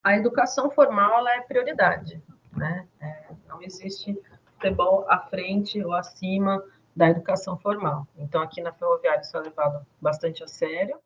A educação formal ela é prioridade, né? Não existe futebol à frente ou acima da educação formal. Então, aqui na Ferroviária isso é levado bastante a sério.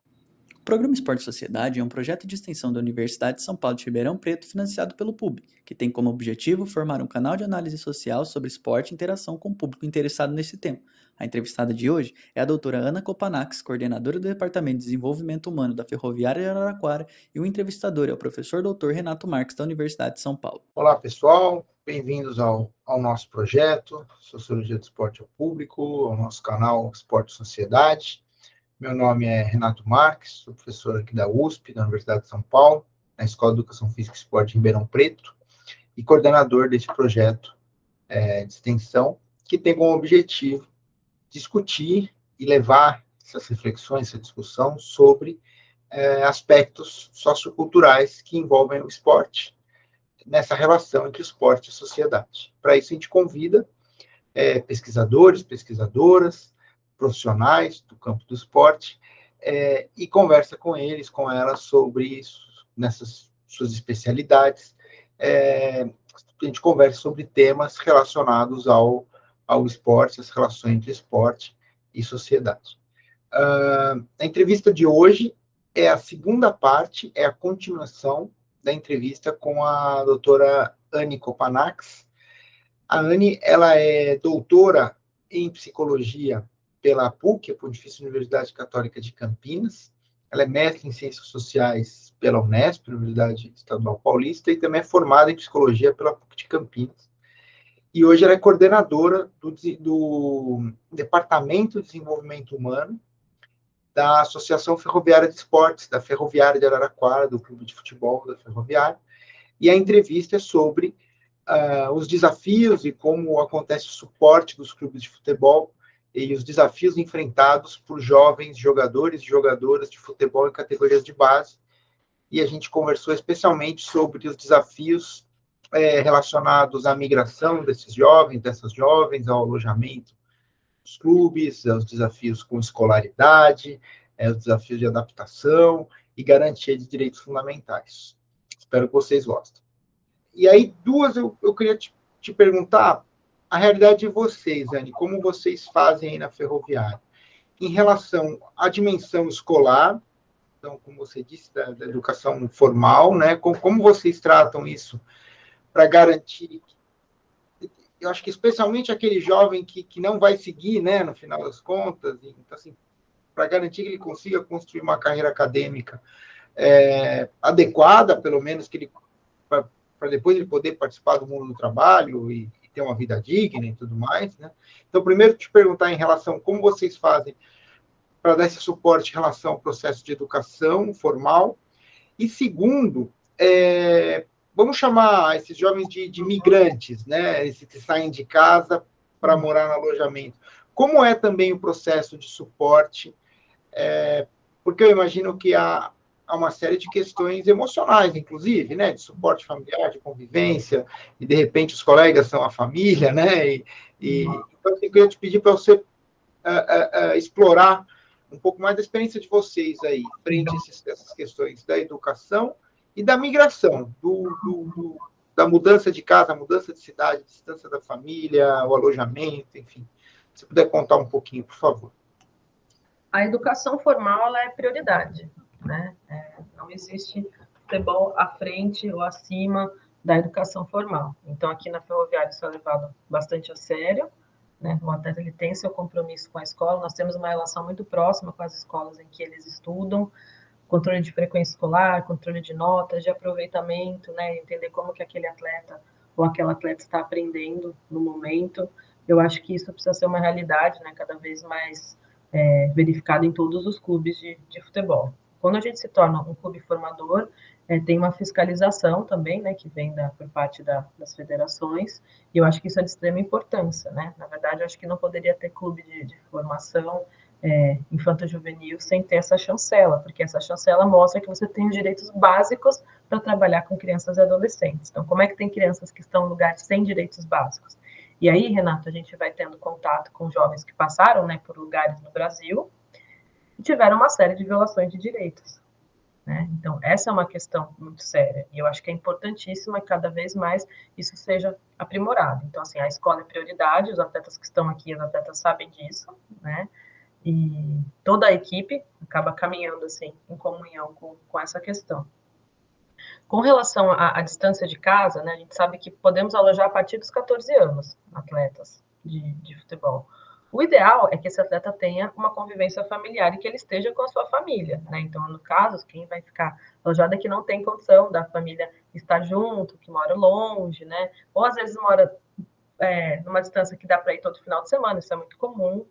O Programa Esporte Sociedade é um projeto de extensão da Universidade de São Paulo de Ribeirão Preto financiado pelo PUB, que tem como objetivo formar um canal de análise social sobre esporte e interação com o público interessado nesse tema. A entrevistada de hoje é a doutora Ana Kopanax, coordenadora do Departamento de Desenvolvimento Humano da Ferroviária de Araraquara, e o entrevistador é o professor doutor Renato Marques, da Universidade de São Paulo. Olá, pessoal. Bem-vindos ao nosso projeto, Sociologia do Esporte ao Público, ao nosso canal Esporte Sociedade. Meu nome é Renato Marques, sou professor aqui da USP, da Universidade de São Paulo, na Escola de Educação Física e Esporte de Ribeirão Preto, e coordenador desse projeto de extensão, que tem como objetivo discutir e levar essas reflexões, essa discussão sobre aspectos socioculturais que envolvem o esporte, nessa relação entre esporte e sociedade. Para isso, a gente convida pesquisadores, pesquisadoras, profissionais do campo do esporte, e conversa com eles, com elas, sobre isso, nessas suas especialidades. A gente conversa sobre temas relacionados ao esporte, as relações entre esporte e sociedade. A entrevista de hoje é a segunda parte, é a continuação da entrevista com a doutora Anne Kopanax. A Anne, ela é doutora em psicologia pela PUC, a Pontifícia Universidade Católica de Campinas. Ela é mestre em ciências sociais pela Unesp, Universidade Estadual Paulista, e também é formada em psicologia pela PUC de Campinas. E hoje ela é coordenadora do Departamento de Desenvolvimento Humano da Associação Ferroviária de Esportes, da Ferroviária de Araraquara, do Clube de Futebol da Ferroviária. E a entrevista é sobre os desafios e como acontece o suporte dos clubes de futebol e os desafios enfrentados por jovens jogadores e jogadoras de futebol em categorias de base. E a gente conversou especialmente sobre os desafios relacionados à migração desses jovens, dessas jovens, ao alojamento dos clubes, aos desafios com escolaridade, os desafios de adaptação e garantia de direitos fundamentais. Espero que vocês gostem. E aí, duas, eu queria te perguntar a realidade de vocês, Anne, como vocês fazem aí na Ferroviária, em relação à dimensão escolar, então, como você disse, da educação formal, né? Como vocês tratam isso para garantir, eu acho que especialmente aquele jovem que não vai seguir, né, no final das contas, então, assim, para garantir que ele consiga construir uma carreira acadêmica adequada, pelo menos que ele para depois ele poder participar do mundo do trabalho e ter uma vida digna e tudo mais, né? Então, primeiro, te perguntar em relação a como vocês fazem para dar esse suporte em relação ao processo de educação formal, e segundo, vamos chamar esses jovens de migrantes, né? Esses que saem de casa para morar no alojamento. Como é também o processo de suporte? Porque eu imagino que há uma série de questões emocionais, inclusive, né, de suporte familiar, de convivência, e de repente os colegas são a família, né, então assim, eu queria te pedir para você explorar um pouco mais da experiência de vocês aí, frente a essas questões da educação e da migração, da mudança de casa, mudança de cidade, distância da família, o alojamento, enfim. Se puder contar um pouquinho, por favor. A educação formal ela é prioridade, né? Não existe futebol à frente ou acima da educação formal. Então, aqui na Ferroviária isso é levado bastante a sério, né? O atleta ele tem seu compromisso com a escola, nós temos uma relação muito próxima com as escolas em que eles estudam, controle de frequência escolar, controle de notas, de aproveitamento, né? Entender como que aquele atleta ou aquela atleta está aprendendo no momento. Eu acho que isso precisa ser uma realidade, né? Cada vez mais verificado em todos os clubes de futebol. Quando a gente se torna um clube formador, tem uma fiscalização também, né, que vem por parte das federações, e eu acho que isso é de extrema importância, né? Na verdade, eu acho que não poderia ter clube de formação infanto-juvenil sem ter essa chancela, porque essa chancela mostra que você tem os direitos básicos para trabalhar com crianças e adolescentes. Então, como é que tem crianças que estão em lugares sem direitos básicos? E aí, Renato, a gente vai tendo contato com jovens que passaram, né, por lugares no Brasil e tiveram uma série de violações de direitos. né? Então, essa é uma questão muito séria, e eu acho que é importantíssima que cada vez mais isso seja aprimorado. Então, assim, a escola é prioridade, os atletas que estão aqui, os atletas sabem disso, né? E toda a equipe acaba caminhando, assim, em comunhão com essa questão. Com relação à distância de casa, né, a gente sabe que podemos alojar a partir dos 14 anos atletas de futebol. O ideal é que esse atleta tenha uma convivência familiar e que ele esteja com a sua família, né? Então, no caso, quem vai ficar alojado é que não tem condição da família estar junto, que mora longe, né? Ou às vezes mora numa distância que dá para ir todo final de semana, isso é muito comum.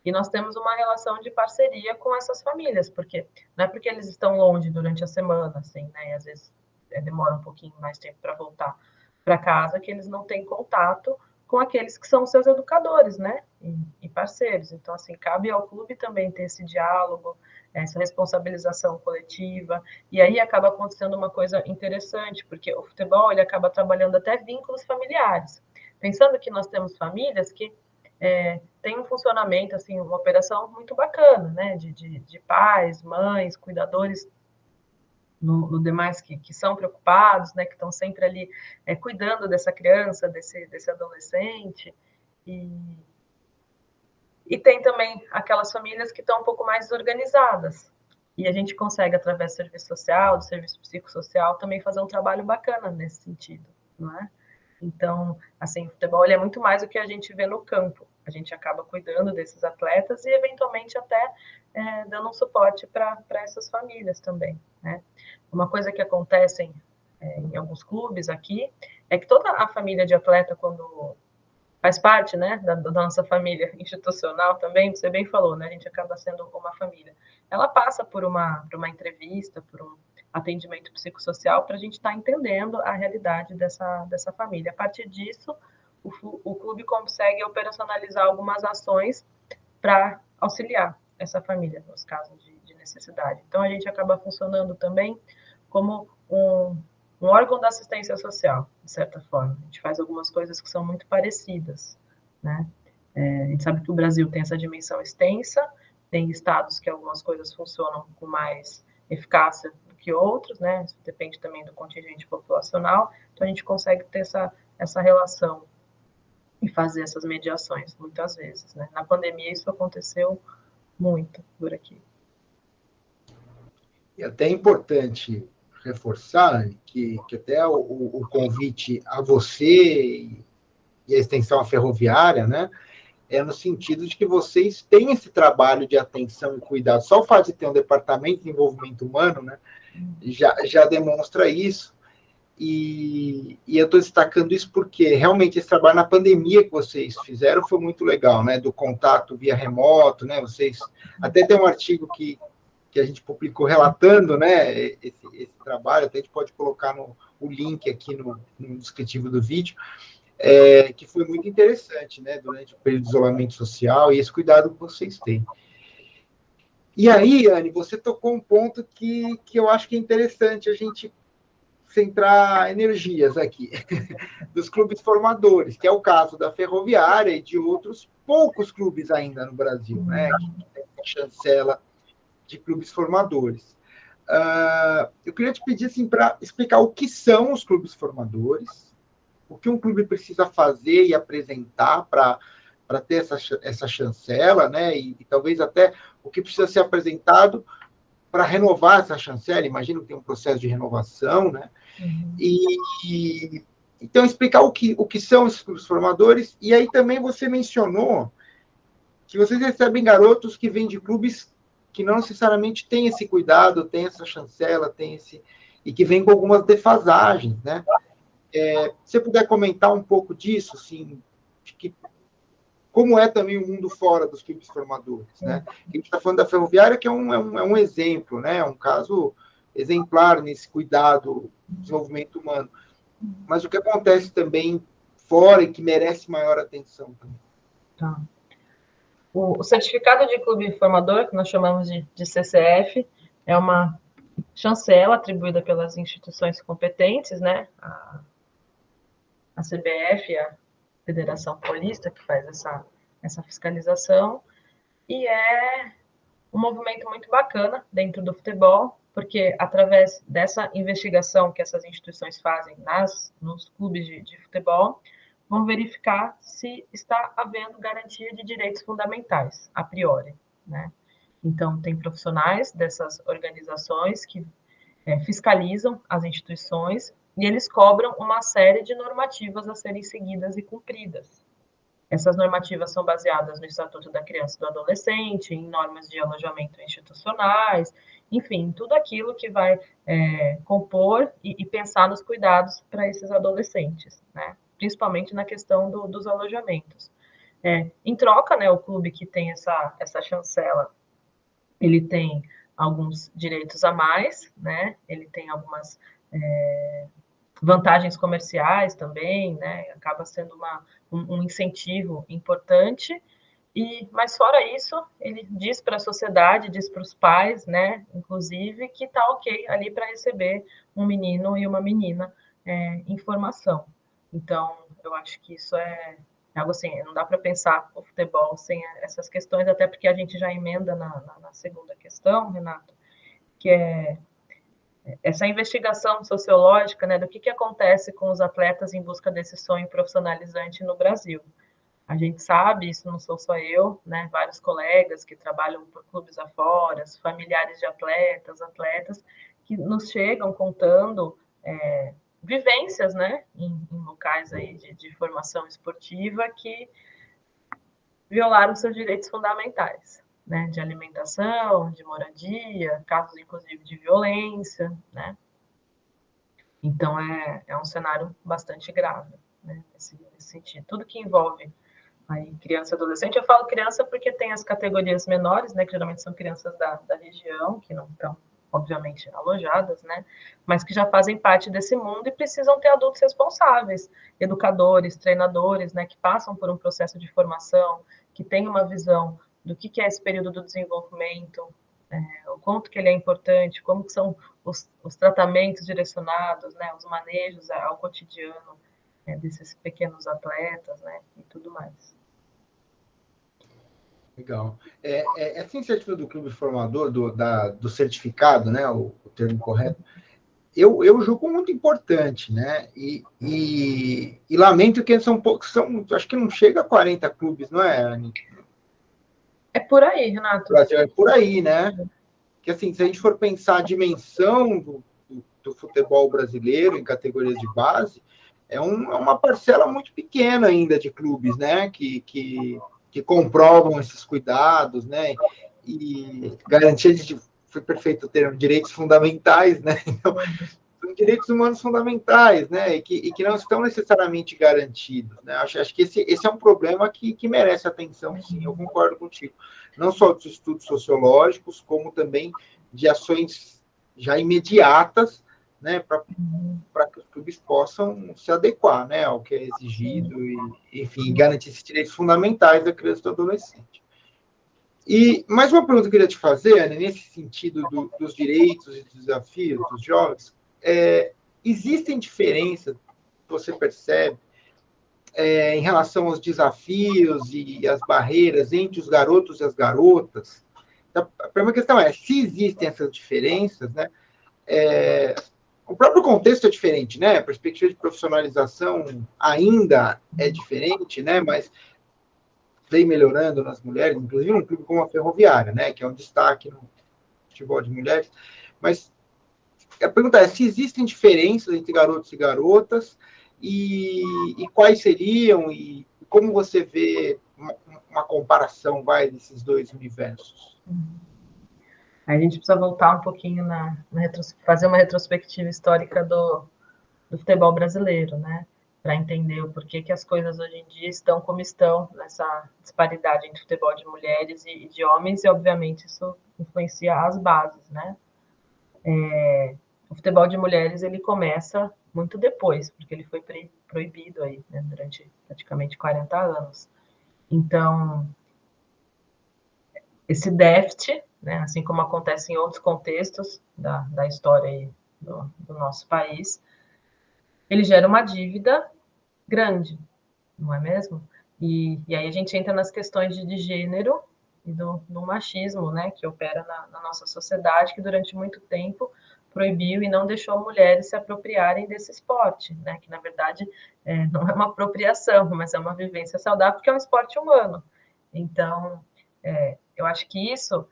E nós temos uma relação de parceria com essas famílias, porque não é porque eles estão longe durante a semana, assim, né? E às vezes demora um pouquinho mais tempo para voltar para casa, que eles não têm contato com aqueles que são seus educadores, né? E parceiros. Então, assim, cabe ao clube também ter esse diálogo, essa responsabilização coletiva. E aí acaba acontecendo uma coisa interessante, porque o futebol ele acaba trabalhando até vínculos familiares. Pensando que nós temos famílias que tem um funcionamento, assim, uma operação muito bacana, né? De pais, mães, cuidadores no demais que são preocupados, né? Que estão sempre ali cuidando dessa criança, desse adolescente. E tem também aquelas famílias que estão um pouco mais desorganizadas. E a gente consegue, através do serviço social, do serviço psicossocial, também fazer um trabalho bacana nesse sentido, não é? Então, assim, o futebol ele é muito mais do que a gente vê no campo. A gente acaba cuidando desses atletas e, eventualmente, até dando um suporte para essas famílias também, né? Uma coisa que acontece em alguns clubes aqui é que toda a família de atleta, quando faz parte, né, da nossa família institucional também, você bem falou, né, a gente acaba sendo uma família. Ela passa por uma entrevista, por um atendimento psicossocial para a gente estar entendendo a realidade dessa família. A partir disso, o clube consegue operacionalizar algumas ações para auxiliar essa família nos casos de necessidade. Então, a gente acaba funcionando também como um órgão da assistência social, de certa forma. A gente faz algumas coisas que são muito parecidas, né? A gente sabe que o Brasil tem essa dimensão extensa, tem estados que algumas coisas funcionam com mais eficácia do que outros, né? Isso depende também do contingente populacional, então a gente consegue ter essa relação e fazer essas mediações, muitas vezes, né? Na pandemia isso aconteceu muito por aqui. E até é importante reforçar que até o convite a você e a extensão à ferroviária, né, é no sentido de que vocês têm esse trabalho de atenção e cuidado. Só o fato de ter um departamento de desenvolvimento humano, né, já demonstra isso. E eu estou destacando isso porque realmente esse trabalho na pandemia que vocês fizeram foi muito legal, né, do contato via remoto, né, vocês até tem um artigo que a gente publicou relatando, né, esse trabalho, até a gente pode colocar o link aqui no descritivo do vídeo, que foi muito interessante, né, durante o período de isolamento social e esse cuidado que vocês têm. E aí, Anne, você tocou um ponto que eu acho que é interessante a gente centrar energias aqui, dos clubes formadores, que é o caso da Ferroviária e de outros poucos clubes ainda no Brasil, né, que tem a chancela de clubes formadores. Eu queria te pedir assim, para explicar o que são os clubes formadores, o que um clube precisa fazer e apresentar para ter essa chancela, né? E talvez até o que precisa ser apresentado para renovar essa chancela. Imagino que tem um processo de renovação, né? Então, explicar o que são esses clubes formadores. E aí também você mencionou que vocês recebem garotos que vêm de clubes que não necessariamente têm esse cuidado, têm essa chancela, e que vêm com algumas defasagens, né? Se você puder comentar um pouco disso, assim, como é também o mundo fora dos clubes formadores, né? A gente está falando da Ferroviária, que é um exemplo, né? Um caso exemplar nesse cuidado, desenvolvimento humano. Mas o que acontece também fora e que merece maior atenção também. Tá. O certificado de clube formador, que nós chamamos de CCF, é uma chancela atribuída pelas instituições competentes, né? A CBF, a Federação Paulista, que faz essa fiscalização, e é um movimento muito bacana dentro do futebol, porque através dessa investigação que essas instituições fazem nos clubes de futebol, vão verificar se está havendo garantia de direitos fundamentais, a priori, né? Então, tem profissionais dessas organizações que fiscalizam as instituições e eles cobram uma série de normativas a serem seguidas e cumpridas. Essas normativas são baseadas no Estatuto da Criança e do Adolescente, em normas de alojamento institucionais, enfim, tudo aquilo que vai compor e pensar nos cuidados para esses adolescentes, né? Principalmente na questão dos alojamentos. Em troca, né, o clube que tem essa chancela, ele tem alguns direitos a mais, né? Ele tem algumas vantagens comerciais também, né? Acaba sendo um incentivo importante. Mas fora isso, ele diz para a sociedade, diz para os pais, né? Inclusive, que está ok ali para receber um menino e uma menina em formação. Então, eu acho que isso é algo assim, não dá para pensar o futebol sem essas questões, até porque a gente já emenda na segunda questão, Renato, que é essa investigação sociológica, né, do que acontece com os atletas em busca desse sonho profissionalizante no Brasil. A gente sabe, isso não sou só eu, né, vários colegas que trabalham por clubes afora, familiares de atletas, que nos chegam contando vivências, né, em locais aí de formação esportiva que violaram seus direitos fundamentais, né, de alimentação, de moradia, casos inclusive de violência, né. Então é um cenário bastante grave, né, nesse sentido. Tudo que envolve aí criança e adolescente, eu falo criança porque tem as categorias menores, né, que geralmente são crianças da região, que não estão obviamente alojadas, né, mas que já fazem parte desse mundo e precisam ter adultos responsáveis, educadores, treinadores, né, que passam por um processo de formação, que têm uma visão do que é esse período do desenvolvimento, o quanto que ele é importante, como que são os tratamentos direcionados, né, os manejos ao cotidiano desses pequenos atletas, né, e tudo mais. Legal. Essa iniciativa do clube formador, do certificado, né, o termo correto, eu julgo muito importante, né? E lamento que são poucos, acho que não chega a 40 clubes, não é, Anny? É por aí, Renato. Brasil é por aí, né? Que assim, se a gente for pensar a dimensão do futebol brasileiro em categorias de base, é uma parcela muito pequena ainda de clubes, né? Que comprovam esses cuidados, né? E garantia de, foi perfeito o termo, direitos fundamentais, né? Então, são direitos humanos fundamentais, né? E que não estão necessariamente garantidos, né? Acho que esse é um problema que merece atenção, sim, eu concordo contigo. Não só dos estudos sociológicos, como também de ações já imediatas, né? Para que os clubes possam se adequar, né, ao que é exigido e, enfim, garantir esses direitos fundamentais da criança e do adolescente. E mais uma pergunta que eu queria te fazer, Anny, nesse sentido dos direitos e dos desafios dos jovens, existem diferenças que você percebe em relação aos desafios e as barreiras entre os garotos e as garotas? Então, a primeira questão é, se existem essas diferenças, né, o próprio contexto é diferente, né? A perspectiva de profissionalização ainda é diferente, né? Mas vem melhorando nas mulheres, inclusive num clube como a Ferroviária, né? Que é um destaque no futebol de mulheres. Mas a pergunta é se existem diferenças entre garotos e garotas e quais seriam e como você vê uma comparação, desses dois universos? A gente precisa voltar um pouquinho fazer uma retrospectiva histórica do futebol brasileiro, né? Para entender o porquê que as coisas hoje em dia estão como estão, nessa disparidade entre futebol de mulheres e de homens, e obviamente isso influencia as bases, né? O futebol de mulheres ele começa muito depois, porque ele foi proibido aí, né, durante praticamente 40 anos. Então, esse déficit, né, assim como acontece em outros contextos da história aí do nosso país, ele gera uma dívida grande, não é mesmo? E aí a gente entra nas questões de gênero, e do machismo, né, que opera na nossa sociedade, que durante muito tempo proibiu e não deixou mulheres se apropriarem desse esporte, né, que na verdade não é uma apropriação, mas é uma vivência saudável, porque é um esporte humano. Então, eu acho que isso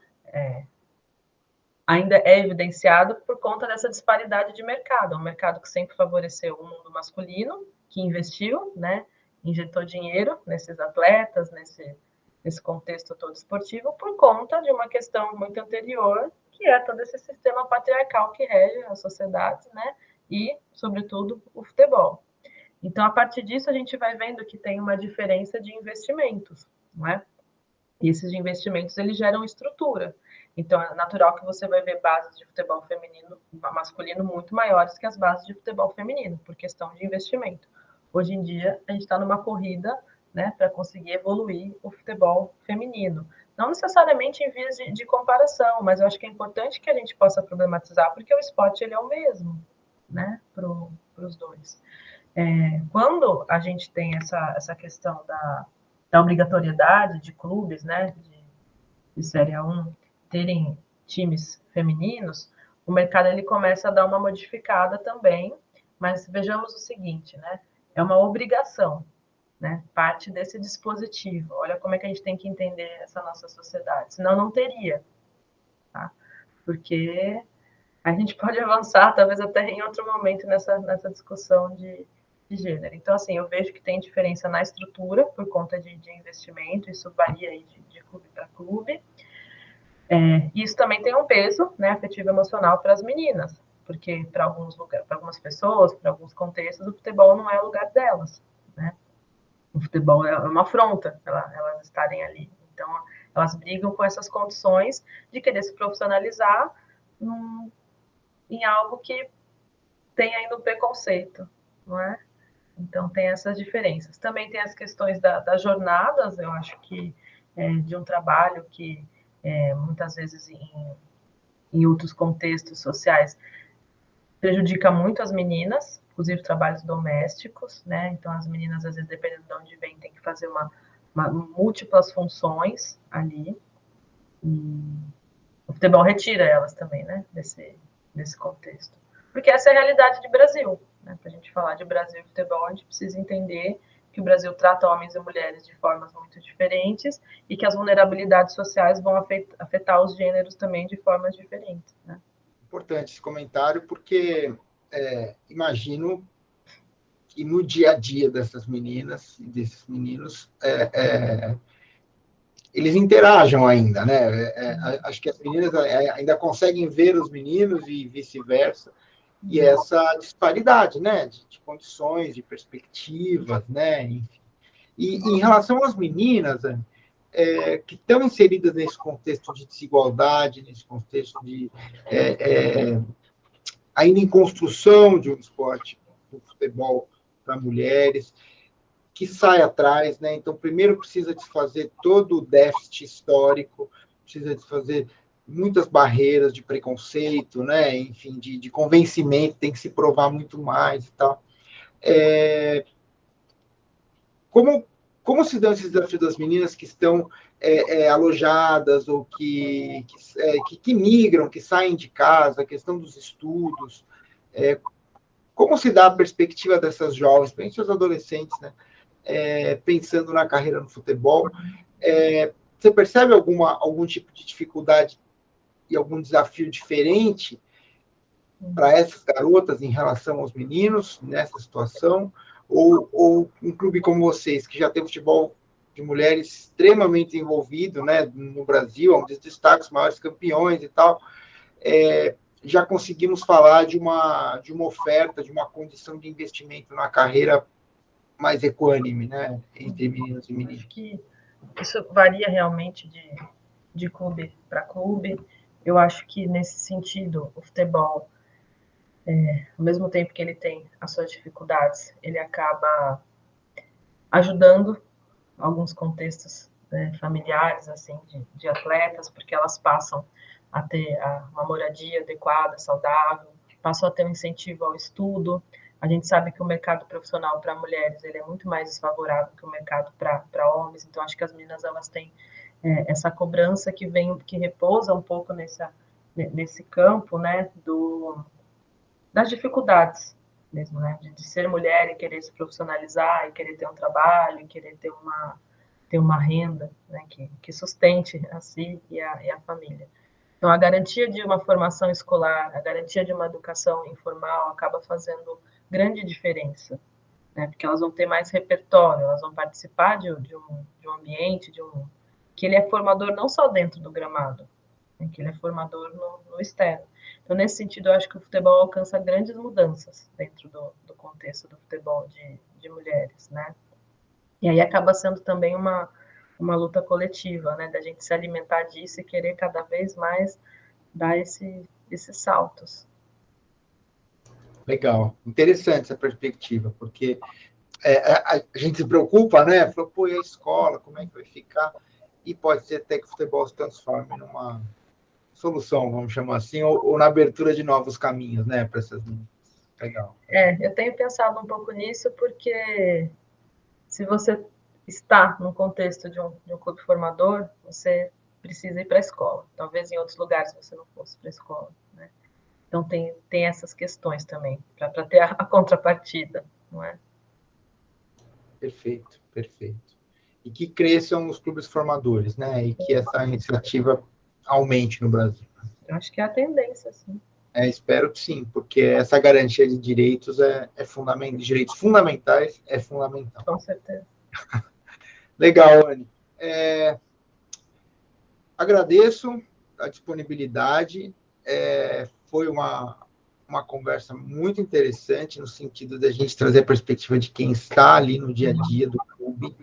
ainda é evidenciado por conta dessa disparidade de mercado. É um mercado que sempre favoreceu o mundo masculino, que investiu, né, injetou dinheiro nesses atletas, nesse contexto todo esportivo, por conta de uma questão muito anterior, que é todo esse sistema patriarcal que rege as sociedades, né, e, sobretudo, o futebol. Então, a partir disso, a gente vai vendo que tem uma diferença de investimentos, não é? E esses investimentos, eles geram estrutura. Então, é natural que você vai ver bases de futebol feminino, masculino, muito maiores que as bases de futebol feminino, por questão de investimento. Hoje em dia, a gente está numa corrida, né, para conseguir evoluir o futebol feminino. Não necessariamente em vias de comparação, mas eu acho que é importante que a gente possa problematizar, porque o esporte ele é o mesmo, né, para os dois. Quando a gente tem essa questão da obrigatoriedade de clubes, né, de Série A1 terem times femininos, o mercado ele começa a dar uma modificada também, mas vejamos o seguinte, né, é uma obrigação, né, parte desse dispositivo. Olha como é que a gente tem que entender essa nossa sociedade, senão não teria, tá? Porque a gente pode avançar, talvez até em outro momento, nessa discussão de gênero. Então, assim, eu vejo que tem diferença na estrutura, por conta de investimento, isso varia aí de clube para clube. Isso também tem um peso, né, afetivo emocional para as meninas, porque para algumas pessoas, para alguns contextos, o futebol não é o lugar delas, né? O futebol é uma afronta, elas estarem ali. Então, elas brigam com essas condições de querer se profissionalizar em algo que tem ainda um preconceito, não é? Então, tem essas diferenças. Também tem as questões das jornadas, eu acho que de um trabalho que muitas vezes em outros contextos sociais prejudica muito as meninas, inclusive trabalhos domésticos, né? Então, as meninas, às vezes, dependendo de onde vem, tem que fazer múltiplas funções ali. E o futebol retira elas também, né? Desse contexto. Porque essa é a realidade de Brasil. Né? Para a gente falar de Brasil e futebol, a gente precisa entender que o Brasil trata homens e mulheres de formas muito diferentes e que as vulnerabilidades sociais vão afetar os gêneros também de formas diferentes. Né? Importante esse comentário, porque imagino que no dia a dia dessas meninas e desses meninos, eles interajam ainda, né? Acho que as meninas ainda conseguem ver os meninos e vice-versa, e essa disparidade, né? De condições, de perspectivas, né? Enfim. E em relação às meninas, que estão inseridas nesse contexto de desigualdade, nesse contexto de ainda em construção de um esporte, do futebol para mulheres, que sai atrás, né? Então, primeiro precisa desfazer todo o déficit histórico, precisa desfazer muitas barreiras de preconceito, né? Enfim, de convencimento, tem que se provar muito mais e tal. Como se dão esses desafios das meninas que estão alojadas ou que migram, que saem de casa, a questão dos estudos, como se dá a perspectiva dessas jovens, principalmente os adolescentes, né? Pensando na carreira no futebol, você percebe algum tipo de dificuldade e algum desafio diferente para essas garotas em relação aos meninos nessa situação? Ou um clube como vocês, que já tem futebol de mulheres extremamente desenvolvido, né, no Brasil, onde destaca os maiores campeões e tal, já conseguimos falar de uma oferta, de uma condição de investimento na carreira mais equânime, né, entre meninos e meninas. Acho que isso varia realmente de clube para clube. Eu acho que, nesse sentido, o futebol, ao mesmo tempo que ele tem as suas dificuldades, ele acaba ajudando alguns contextos, né, familiares, assim, de atletas, porque elas passam a ter uma moradia adequada, saudável, passam a ter um incentivo ao estudo. A gente sabe que o mercado profissional para mulheres ele é muito mais desfavorável que o mercado para homens, então acho que as meninas elas têm essa cobrança que repousa um pouco nesse campo, né, das dificuldades mesmo, né, de ser mulher e querer se profissionalizar, e querer ter um trabalho, e querer ter uma renda, né, que sustente a si e a família. Então, a garantia de uma formação escolar, a garantia de uma educação informal acaba fazendo grande diferença, né, porque elas vão ter mais repertório, elas vão participar de um ambiente, que ele é formador não só dentro do gramado, né, que ele é formador no externo. Então, nesse sentido, eu acho que o futebol alcança grandes mudanças dentro do contexto do futebol de mulheres, né? E aí acaba sendo também uma luta coletiva, né, da gente se alimentar disso e querer cada vez mais dar esses saltos. Legal, interessante essa perspectiva, porque a gente se preocupa, né? Falou, pô, e a escola, como é que vai ficar? E pode ser até que o futebol se transforme numa solução, vamos chamar assim, ou na abertura de novos caminhos, né, para essas meninas. Legal. Eu tenho pensado um pouco nisso, porque se você está no contexto de um clube formador, você precisa ir para a escola. Talvez em outros lugares você não fosse para a escola, né? Então tem essas questões também, para ter a contrapartida, não é? Perfeito, perfeito. E que cresçam os clubes formadores, né? E que essa iniciativa aumente no Brasil. Eu acho que é a tendência, sim. Espero que sim, porque essa garantia de direitos é fundamental, de direitos fundamentais é fundamental. Com certeza. Legal, Anne. Agradeço a disponibilidade. Foi uma conversa muito interessante no sentido da gente trazer a perspectiva de quem está ali no dia a dia do clube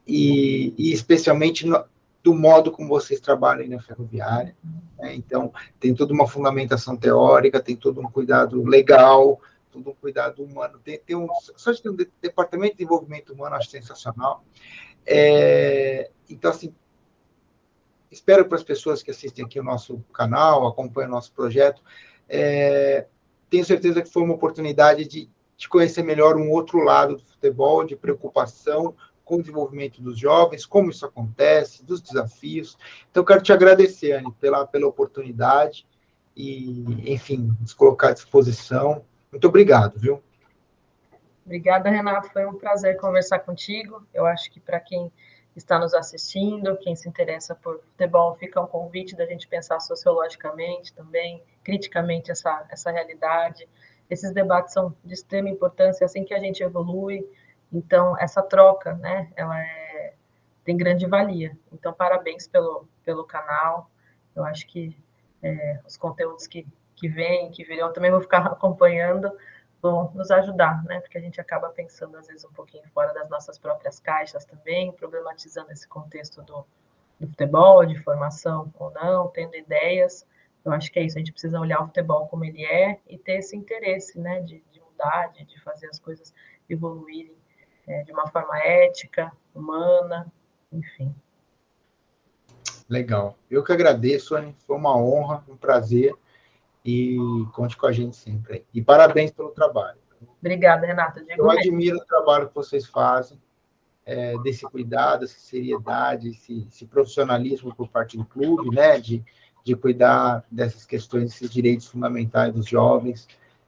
e especialmente do modo como vocês trabalham na ferroviária. Né? Então, tem toda uma fundamentação teórica, tem todo um cuidado legal, todo um cuidado humano. Só de ter um departamento de desenvolvimento humano, acho sensacional. Então, assim, espero para as pessoas que assistem aqui o nosso canal, acompanham o nosso projeto, tenho certeza que foi uma oportunidade de conhecer melhor um outro lado do futebol, de preocupação com o desenvolvimento dos jovens, como isso acontece, dos desafios. Então, eu quero te agradecer, Anne, pela oportunidade e, enfim, nos colocar à disposição. Muito obrigado, viu? Obrigada, Renato. Foi um prazer conversar contigo. Eu acho que para quem está nos assistindo, quem se interessa por futebol, fica um convite da gente pensar sociologicamente também, criticamente essa realidade. Esses debates são de extrema importância, assim que a gente evolui. Então, essa troca, né, ela tem grande valia. Então, parabéns pelo canal. Eu acho que os conteúdos que vêm, que virão, também vou ficar acompanhando, vão nos ajudar, né? Porque a gente acaba pensando, às vezes, um pouquinho fora das nossas próprias caixas também, problematizando esse contexto do futebol, de formação ou não, tendo ideias. Eu acho que é isso, a gente precisa olhar o futebol como ele é e ter esse interesse, né? De mudar, de fazer as coisas evoluírem de uma forma ética, humana, enfim. Legal. Eu que agradeço, Anne. Foi uma honra, um prazer. E conte com a gente sempre. E parabéns pelo trabalho. Obrigada, Renata. Eu admiro o trabalho que vocês fazem, desse cuidado, essa seriedade, esse profissionalismo por parte do clube, né? De cuidar dessas questões, desses direitos fundamentais dos jovens,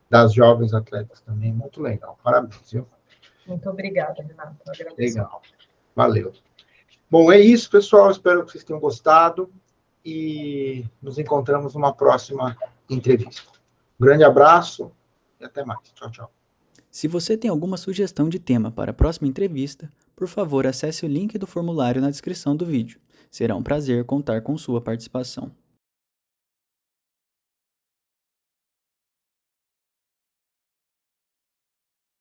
das jovens atletas também. Muito legal. Parabéns, viu? Muito obrigada, Renato. Legal. Valeu. Bom, é isso, pessoal. Espero que vocês tenham gostado e nos encontramos numa próxima entrevista. Um grande abraço e até mais. Tchau, tchau. Se você tem alguma sugestão de tema para a próxima entrevista, por favor, acesse o link do formulário na descrição do vídeo. Será um prazer contar com sua participação.